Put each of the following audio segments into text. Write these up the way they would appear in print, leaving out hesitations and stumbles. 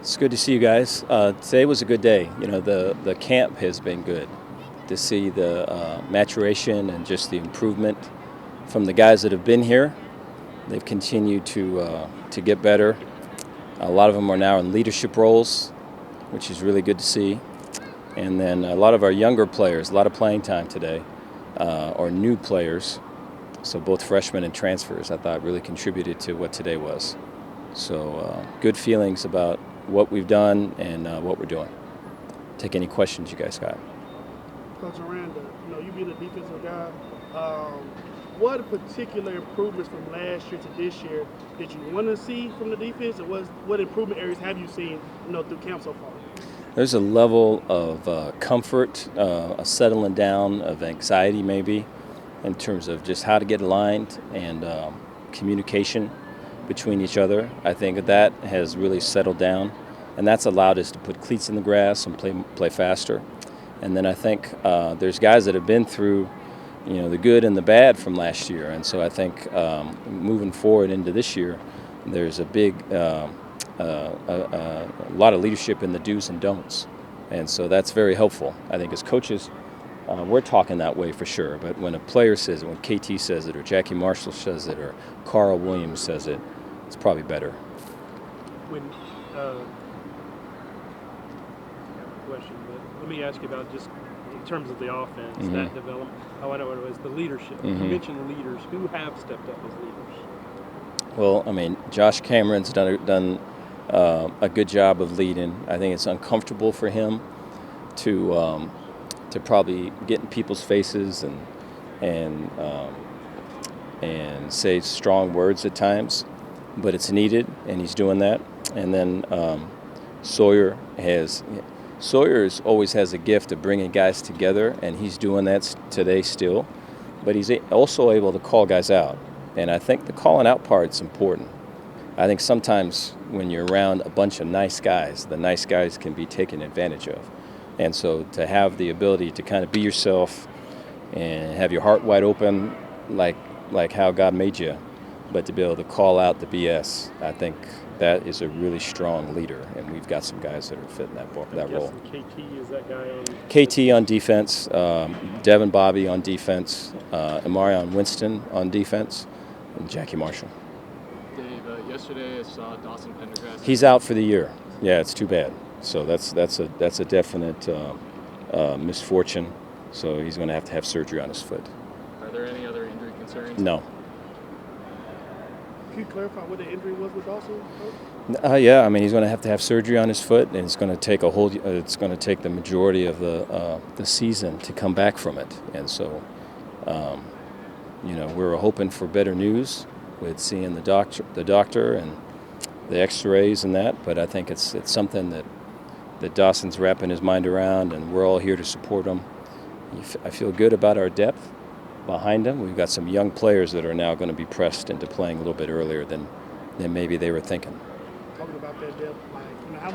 It's good to see you guys. Today was a good day. You know, the camp has been good to see the maturation and just the improvement from the guys that have been here. They've continued to get better. A lot of them are now in leadership roles, which is really good to see. And then a lot of our younger players, a lot of playing time today, or new players. So both freshmen and transfers, I thought, really contributed to what today was. So good feelings about what we've done and what we're doing. Take any questions you guys got. Coach Aranda, you being a defensive guy, what particular improvements from last year to this year did you want to see from the defense, and what improvement areas have you seen, through camp so far? There's a level of comfort, a settling down of anxiety maybe, in terms of just how to get aligned and communication between each other. I think that has really settled down, and that's allowed us to put cleats in the grass and play faster. And then I think there's guys that have been through, the good and the bad from last year, and so I think moving forward into this year, there's a big, a lot of leadership in the do's and don'ts, and so that's very helpful. I think as coaches, we're talking that way for sure, but when a player says it, when KT says it, or Jackie Marshall says it, or Carl Williams says it, it's probably better. When question, but let me ask you about just in terms of the offense, that development. Oh, I know what it was. The leadership. You mentioned the leaders. Who have stepped up as leaders? Well, I mean, Josh Cameron's done a good job of leading. I think it's uncomfortable for him to probably get in people's faces and say strong words at times, but it's needed, and he's doing that. And then Sawyer always has a gift of bringing guys together, and he's doing that today still. But he's also able to call guys out, and I think the calling out part's important. I think sometimes when you're around a bunch of nice guys, the nice guys can be taken advantage of. And so to have the ability to kind of be yourself and have your heart wide open like how God made you, but to be able to call out the BS, I think that is a really strong leader, and we've got some guys that are fitting that role. KT is that guy on KT on defense, Devin Bobby on defense, Amarion Winston on defense, and Jackie Marshall. Dave, yesterday I saw Dawson Pendergrass. He's out for the year. Yeah, it's too bad. So that's a definite misfortune. So he's going to have surgery on his foot. Are there any other injury concerns? No. Can you clarify what the injury was with Dawson? Yeah, I mean, he's going to have surgery on his foot, and it's going to take it's going to take the majority of the season to come back from it. And so, we're hoping for better news with seeing the doctor and the X-rays and that. But I think it's something that Dawson's wrapping his mind around, and we're all here to support him. I feel good about our depth behind him. We've got some young players that are now going to be pressed into playing a little bit earlier than maybe they were thinking. Talking about that depth, how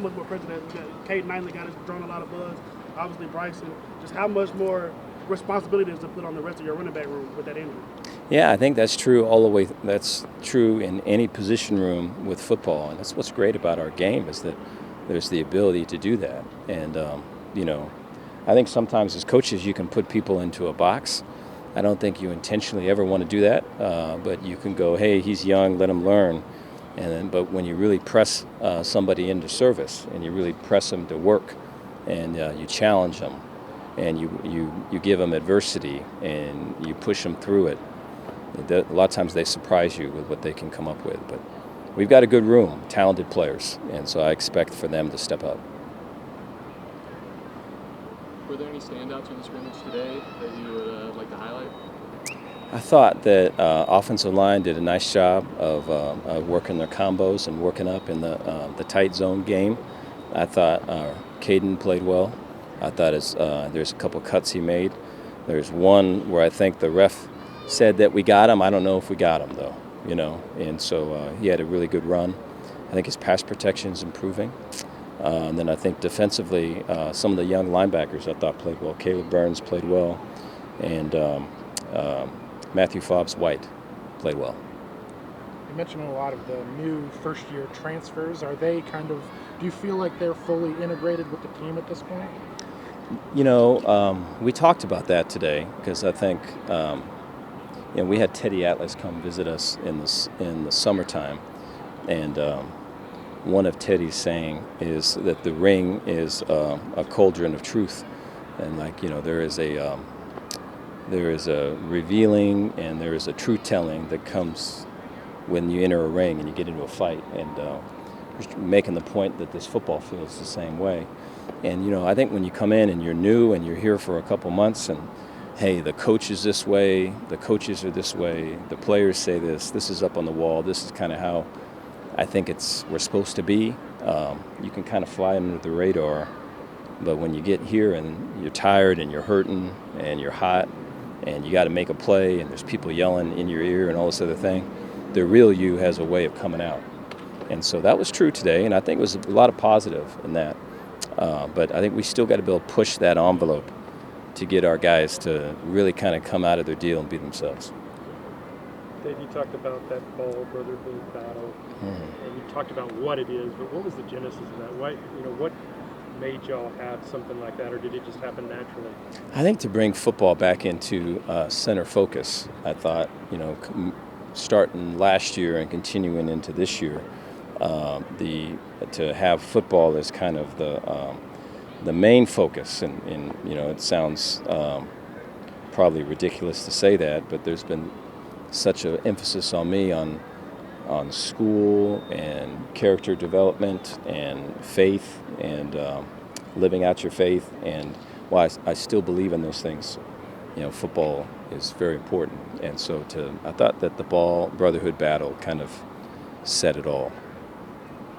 much more pressure that Cade Knightley got has drawn a lot of buzz. Obviously Bryson, just how much more responsibility is to put on the rest of your running back room with that injury? Yeah, I think that's true all the way. That's true in any position room with football, and that's what's great about our game is that there's the ability to do that. And I think sometimes as coaches you can put people into a box. I don't think you intentionally ever want to do that, but you can go, hey, he's young, let him learn. But when you really press somebody into service and you really press them to work and you challenge them and you give them adversity and you push them through it, a lot of times they surprise you with what they can come up with. But we've got a good room, talented players, and so I expect for them to step up. Were there any standouts in the scrimmage today that you would like to highlight? I thought that offensive line did a nice job of working their combos and working up in the tight zone game. I thought Caden played well. I thought there's a couple cuts he made. There's one where I think the ref said that we got him. I don't know if we got him though, And so he had a really good run. I think his pass protection is improving. And then I think defensively, some of the young linebackers I thought played well. Caleb Burns played well, and Matthew Fobbs-White played well. You mentioned a lot of the new first-year transfers. Are they kind of Do you feel like they're fully integrated with the team at this point? We talked about that today because I think we had Teddy Atlas come visit us in the summertime, and one of Teddy's saying is that the ring is a cauldron of truth, and there is a revealing and there is a truth telling that comes when you enter a ring and you get into a fight, and just making the point that this football field is the same way. And I think when you come in and you're new and you're here for a couple months, and hey, the coach is this way, the coaches are this way, the players say this is up on the wall, this is kind of how I think we're supposed to be. You can kind of fly under the radar, but when you get here and you're tired and you're hurting and you're hot and you got to make a play and there's people yelling in your ear and all this other thing, the real you has a way of coming out. And so that was true today, and I think it was a lot of positive in that. But I think we still got to be able to push that envelope to get our guys to really kind of come out of their deal and be themselves. Dave, you talked about that ball brotherhood battle, and you talked about what it is, but what was the genesis of that? What made y'all have something like that, or did it just happen naturally? I think to bring football back into center focus, I thought, starting last year and continuing into this year, to have football as kind of the main focus, and it sounds probably ridiculous to say that, but there's been such an emphasis on me on school and character development and faith and living out your faith, and while I still believe in those things, football is very important. And so I thought that the ball brotherhood battle kind of said it all.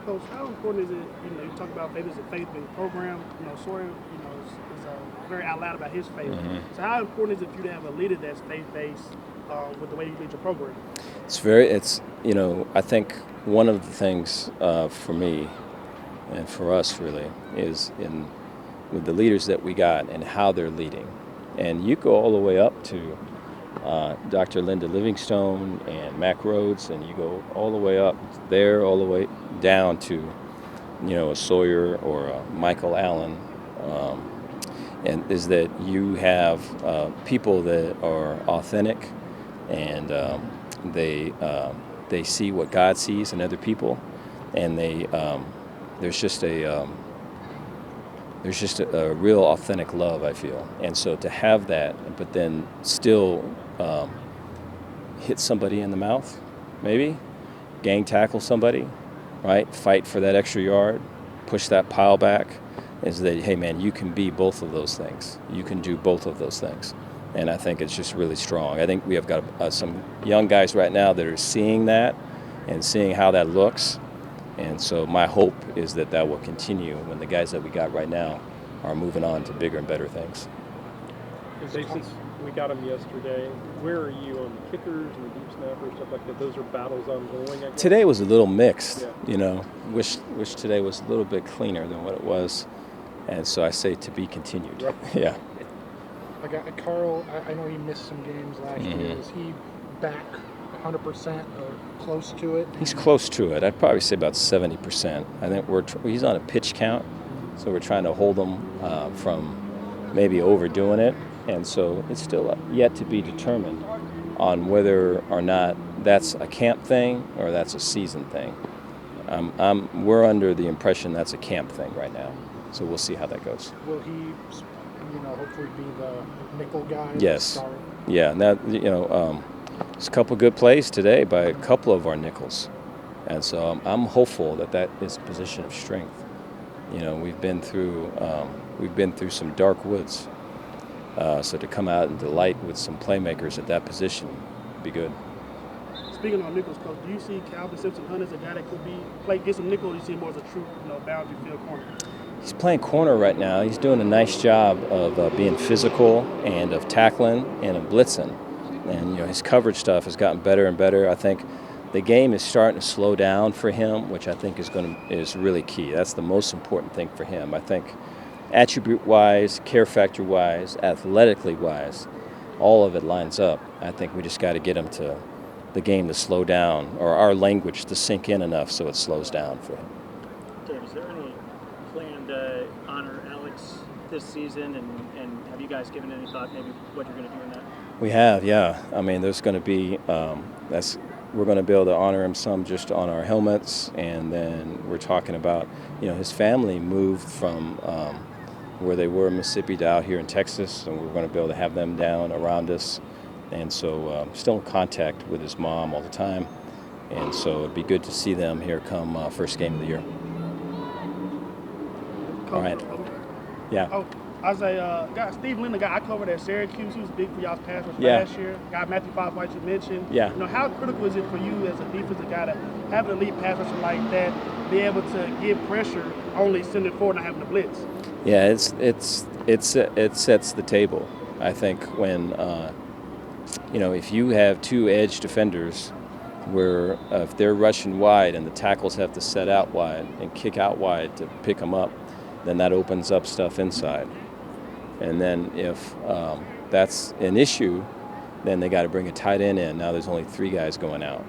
Coach, how important is it, you talk about faith as a faith-based program, Sawyer, is very out loud about his faith. Mm-hmm. So how important is it for you to have a leader that's faith-based with the way you lead your program? I think one of the things for me and for us really is with the leaders that we got and how they're leading. And you go all the way up to Dr. Linda Livingstone and Mac Rhodes, and you go all the way up there, all the way down to, a Sawyer or a Michael Allen, and is that you have people that are authentic, and they see what God sees in other people, and there's just a real authentic love, I feel. And so to have that, but then still hit somebody in the mouth, maybe, gang tackle somebody, right? Fight for that extra yard, push that pile back, is that, hey, man, you can be both of those things. You can do both of those things. And I think it's just really strong. I think we have got some young guys right now that are seeing that and seeing how that looks. And so my hope is that will continue when the guys that we got right now are moving on to bigger and better things. Dave, since we got them yesterday, where are you on the kickers and the deep snappers, stuff like that? Those are battles ongoing, I guess? Today was a little mixed, yeah. Wish today was a little bit cleaner than what it was. And so I say to be continued. Right. Yeah. I got Carl. I know he missed some games last year. Is he back 100% or close to it? He's close to it. I'd probably say about 70%. I think he's on a pitch count, so we're trying to hold him from maybe overdoing it. And so it's still yet to be determined on whether or not that's a camp thing or that's a season thing. We're under the impression that's a camp thing right now, so we'll see how that goes. Will he, hopefully be the nickel guy? Yes. Yeah. Now, there's a couple good plays today by a couple of our nickels, and so I'm hopeful that is a position of strength. We've been through some dark woods, so to come out and delight with some playmakers at that position would be good. Speaking on nickels, Coach, do you see Calvin Simpson-Hunt as a guy that could get some nickel, or do you see him more as a true boundary field corner? He's playing corner right now. He's doing a nice job of being physical and of tackling and of blitzing. And his coverage stuff has gotten better and better. I think the game is starting to slow down for him, which I think is really key. That's the most important thing for him. I think attribute-wise, care factor-wise, athletically-wise, all of it lines up. I think we just got to get him to the game to slow down, or our language to sink in enough so it slows down for him. Dave, is there any plan to honor Alex this season, and have you guys given any thought maybe what you're going to do in that? We have, yeah. I mean, there's going to be we're going to be able to honor him some just on our helmets, and then we're talking about, his family moved from where they were in Mississippi to out here in Texas, and we're going to be able to have them down around us, and so still in contact with his mom all the time, and so it'd be good to see them here come first game of the year. All right. Yeah. Oh, I was got Steve Linden, guy I covered at Syracuse. He was big for y'all's pass rush Yeah. last year. Got Matthew White you mentioned. Yeah. How critical is it for you as a defensive guy to have an elite pass rusher like that, be able to give pressure, only sending forward, not having to blitz? Yeah, it sets the table. I think when if you have two edge defenders, where if they're rushing wide and the tackles have to set out wide and kick out wide to pick them up, then that opens up stuff inside. And then if that's an issue, then they got to bring a tight end in. Now there's only 3 guys going out.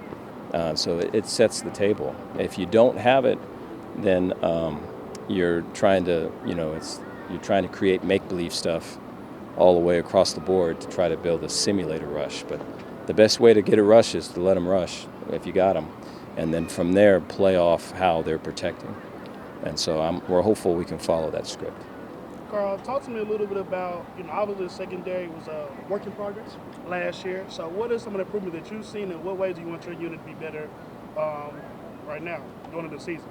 So it sets the table. If you don't have it, then you're trying to, you're trying to create make-believe stuff all the way across the board to try to build a simulator rush. But the best way to get a rush is to let them rush if you got them, and then from there play off how they're protecting. And so we're hopeful we can follow that script. Carl, talk to me a little bit about, obviously the secondary was a work in progress last year. So what are some of the improvements that you've seen, and what ways do you want your unit to be better right now, going into the season?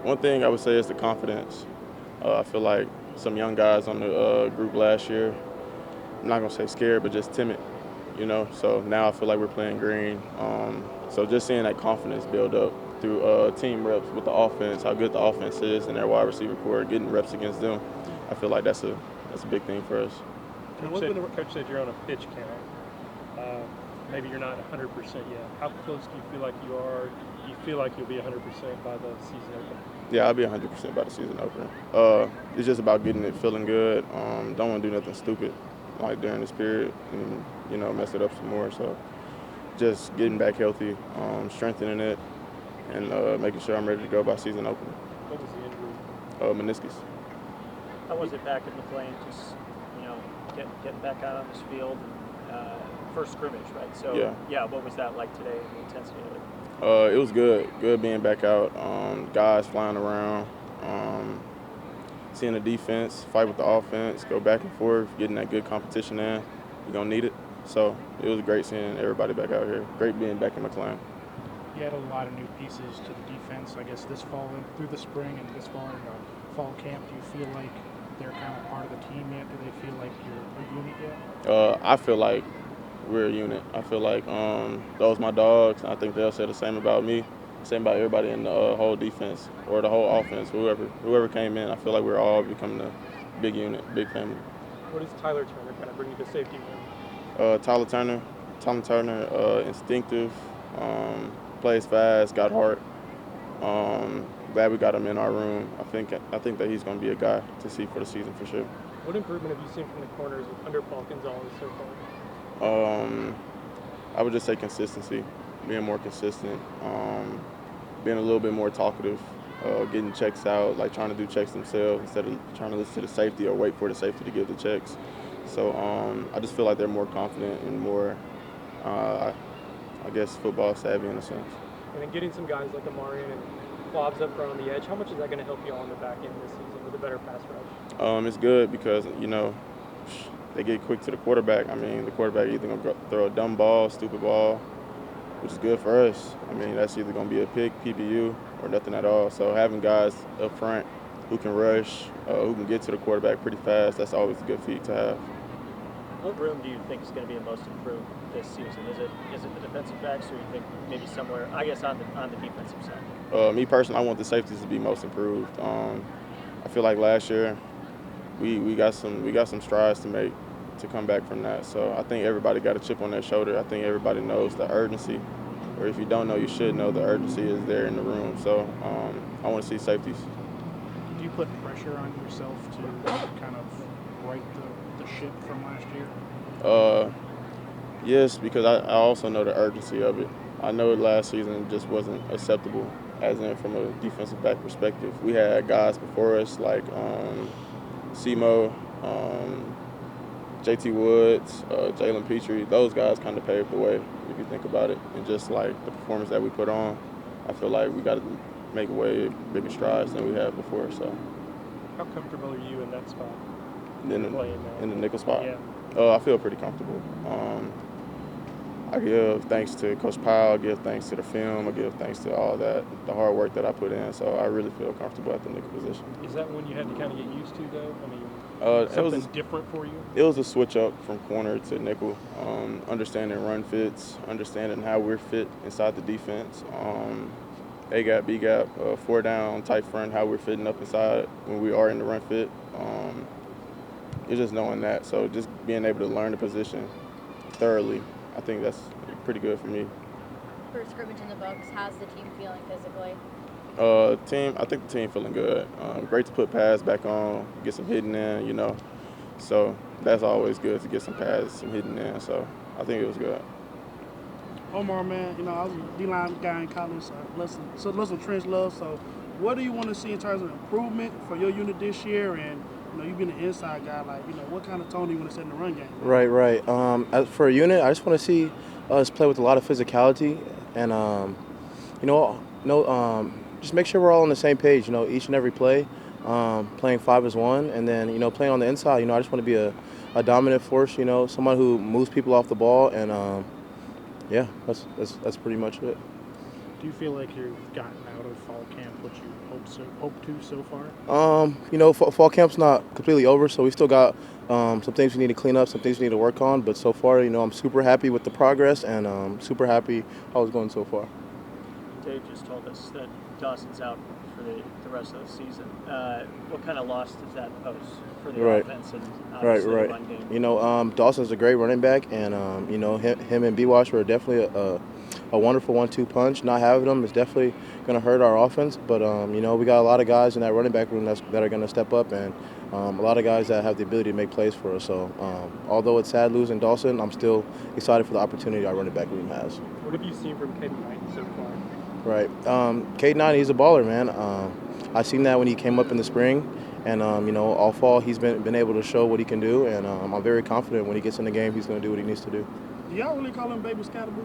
One thing I would say is the confidence. I feel like some young guys on the group last year, I'm not going to say scared, but just timid, So now I feel like we're playing green. So just seeing that confidence build up through team reps with the offense, how good the offense is, and their wide receiver core, getting reps against them, I feel like that's a big thing for us. Coach said you're on a pitch count. Maybe you're not 100% yet. How close do you feel like you are? Do you feel like you'll be 100% by the season opener? Yeah, I'll be 100% by the season opener. It's just about getting it feeling good. Don't want to do nothing stupid like during this period and, mess it up some more. So just getting back healthy, strengthening it, and making sure I'm ready to go by season opener. What was the injury? Meniscus. How was it back at McLean, just, getting back out on this field? First scrimmage, right? So, what was that like today, the intensity of it? It was good. Good being back out. Guys flying around, seeing the defense, fight with the offense, go back and forth, getting that good competition in. You're going to need it. So it was great seeing everybody back out here. Great being back in McLean. You had a lot of new pieces to the defense, I guess, this fall and through the spring and this fall in fall camp. Do you feel like they're kind of part of the team yet? Do they feel like you're a unit yet? I feel like we're a unit. I feel like those my dogs. I think they'll say the same about me, same about everybody in the whole defense or the whole offense, whoever came in. I feel like we're all becoming a big unit, big family. What does Tyler Turner kind of bring you to safety room? Tyler Turner, instinctive, plays fast, got heart. Glad we got him in our room. I think that he's going to be a guy to see for the season for sure. What improvement have you seen from the corners under Paul Gonzalez so far? I would just say consistency, being more consistent, being a little bit more talkative, getting checks out, like trying to do checks themselves instead of trying to listen to the safety or wait for the safety to give the checks. So I just feel like they're more confident and more, I guess, football savvy in a sense. And then getting some guys like Omar and Flobs up front on the edge, how much is that going to help you on the back end this season with a better pass rush? It's good because, they get quick to the quarterback. I mean, the quarterback either going to throw a dumb ball, stupid ball, which is good for us. I mean, that's either going to be a pick, PBU, or nothing at all. So having guys up front who can rush, who can get to the quarterback pretty fast, that's always a good feat to have. What room do you think is going to be the most improved this season? Is it the defensive backs, or you think maybe somewhere, I guess, on the defensive side? Me personally, I want the safeties to be most improved. I feel like last year we got some strides to make to come back from that. So I think everybody got a chip on their shoulder. I think everybody knows the urgency, or if you don't know, you should know the urgency is there in the room. So I want to see safeties. Do you put pressure on yourself to kind of right the ship from last year? Yes, because I also know the urgency of it. I know last season just wasn't acceptable. as in from a defensive back perspective. We had guys before us like Simo, JT Woods, Jalen Petrie. Those guys kind of paved the way, if you think about it. And just like the performance that we put on, I feel like we got to make way bigger strides than we had before. So, how comfortable are you in that spot? In the nickel spot? Yeah. I feel pretty comfortable. I give thanks to Coach Powell, I give thanks to the film, I give thanks to all that, the hard work that I put in. So I really feel comfortable at the nickel position. Is that one you had to kind of get used to, though? I mean, something different for you? It was a switch up from corner to nickel, understanding run fits, understanding how we're fit inside the defense, A gap, B gap, 4 down, tight front, how we're fitting up inside when we are in the run fit. It's just knowing that. So just being able to learn the position thoroughly, I think that's pretty good for me. First scrimmage in the books, how's the team feeling physically? I think the team feeling good. Great to put pads back on, get some hitting in, you know. So that's always good to get some pads, some hitting in. So I think it was good. Omar, man, you know, I was a D-line guy in college, so listen, trench love. So what do you want to see in terms of improvement for your unit this year? And, you know, you've been an inside guy, like, you know, what kind of tone do you want to set in the run game? Right. As for a unit, I just want to see us play with a lot of physicality and, just make sure we're all on the same page, you know, each and every play, playing 5 as 1, and then, you know, playing on the inside, you know, I just want to be a dominant force, you know, someone who moves people off the ball, and, yeah, that's pretty much it. Do you feel like you've gotten out of fall camp what you hope to so far? You know, fall camp's not completely over, so we still got some things we need to clean up, some things we need to work on, but so far, you know, I'm super happy with the progress, and super happy how it's going so far. Dave just told us that Dawson's out for the rest of the season. What kind of loss does that pose for the offense and obviously the run game? You know, Dawson's a great running back, and you know, him and B-Wash were definitely a wonderful 1-2 punch. Not having them is definitely going to hurt our offense, but you know, we got a lot of guys in that running back room that are going to step up, and a lot of guys that have the ability to make plays for us. So although it's sad losing Dawson, I'm still excited for the opportunity our running back room has. What have you seen from Caden Knight so far? Right. Caden Knight, he's a baller, man. I seen that when he came up in the spring, and you know, all fall he's been able to show what he can do, and I'm very confident when he gets in the game he's going to do what he needs to do. Do y'all really call him Baby Scatterboo?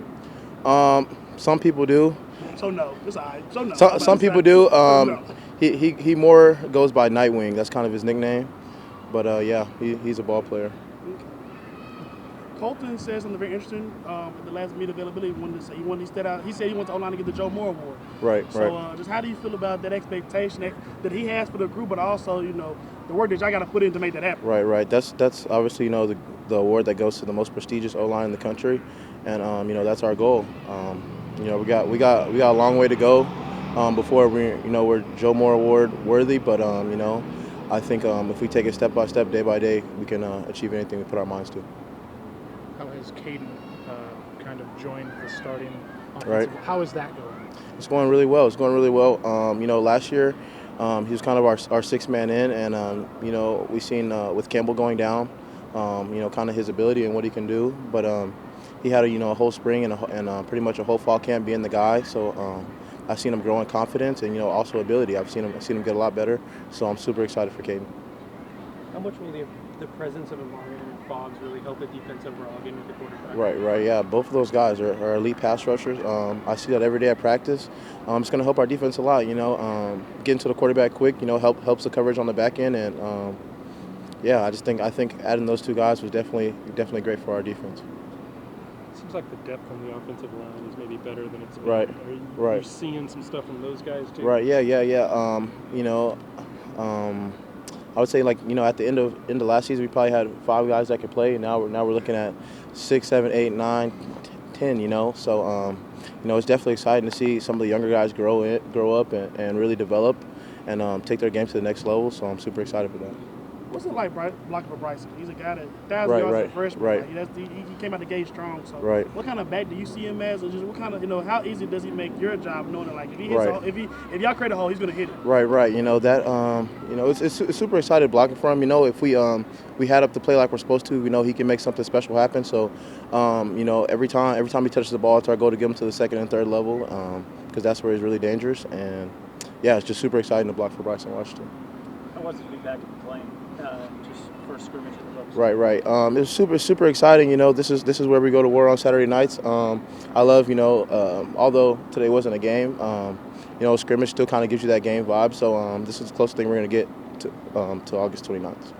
Some people do. So no, it's all right. So no. Some people do. He more goes by Nightwing. That's kind of his nickname. But yeah, he's a ball player. Colton said something very interesting at the last meet availability. He said he wants the O-line to get the Joe Moore Award. Right. So just how do you feel about that expectation that he has for the group, but also, you know, the work that y'all got to put in to make that happen? Right. That's obviously, you know, the award that goes to the most prestigious O-line in the country, and you know, that's our goal. You know, we got a long way to go before we're Joe Moore Award worthy, but you know, I think if we take it step by step, day by day, we can achieve anything we put our minds to. How has Caden kind of joined the starting offensive? Right. How is that going? It's going really well. You know, last year he was kind of our sixth man in, and you know, we've seen with Campbell going down, you know, kind of his ability and what he can do. But he had a whole spring and pretty much a whole fall camp being the guy. So I've seen him grow in confidence and, you know, also ability. I've seen him get a lot better. So I'm super excited for Caden. How much will the presence of Amari and Boggs really help the defense overall, getting with the quarterback? Right. Yeah, both of those guys are elite pass rushers. I see that every day at practice. It's going to help our defense a lot. You know, getting to the quarterback quick, you know, helps the coverage on the back end, and yeah, I think adding those two guys was definitely great for our defense. It seems like the depth on the offensive line is maybe better than it's been. Right. Are you seeing some stuff from those guys too? Right. Yeah. You know, I would say, like, you know, at the end of last season, we probably had 5 guys that could play, and now we're looking at 6, 7, 8, 9, 10. You know, so you know, it's definitely exciting to see some of the younger guys grow up and really develop and take their game to the next level. So I'm super excited for that. What's it like blocking for Bryson? He's a guy that 1,000 yards as a freshman. Right. Like, he came out the gate strong. So right. What kind of back do you see him as, or just what kind of, you know, how easy does he make your job, knowing that, like, if he hits if y'all create a hole, he's gonna hit it. Right. You know that. You know, it's super excited blocking for him. You know, if we had up to play like we're supposed to, you know, he can make something special happen. So, you know, every time he touches the ball, it's our goal to get him to the second and third level. because that's where he's really dangerous. And yeah, it's just super exciting to block for Bryson Washington. How was it to be back in the plane? Just first scrimmage in the books. Right. It's super exciting. You know, this is where we go to war on Saturday nights. I love, although today wasn't a game, scrimmage still kind of gives you that game vibe. So this is the closest thing we're gonna get to August 29th.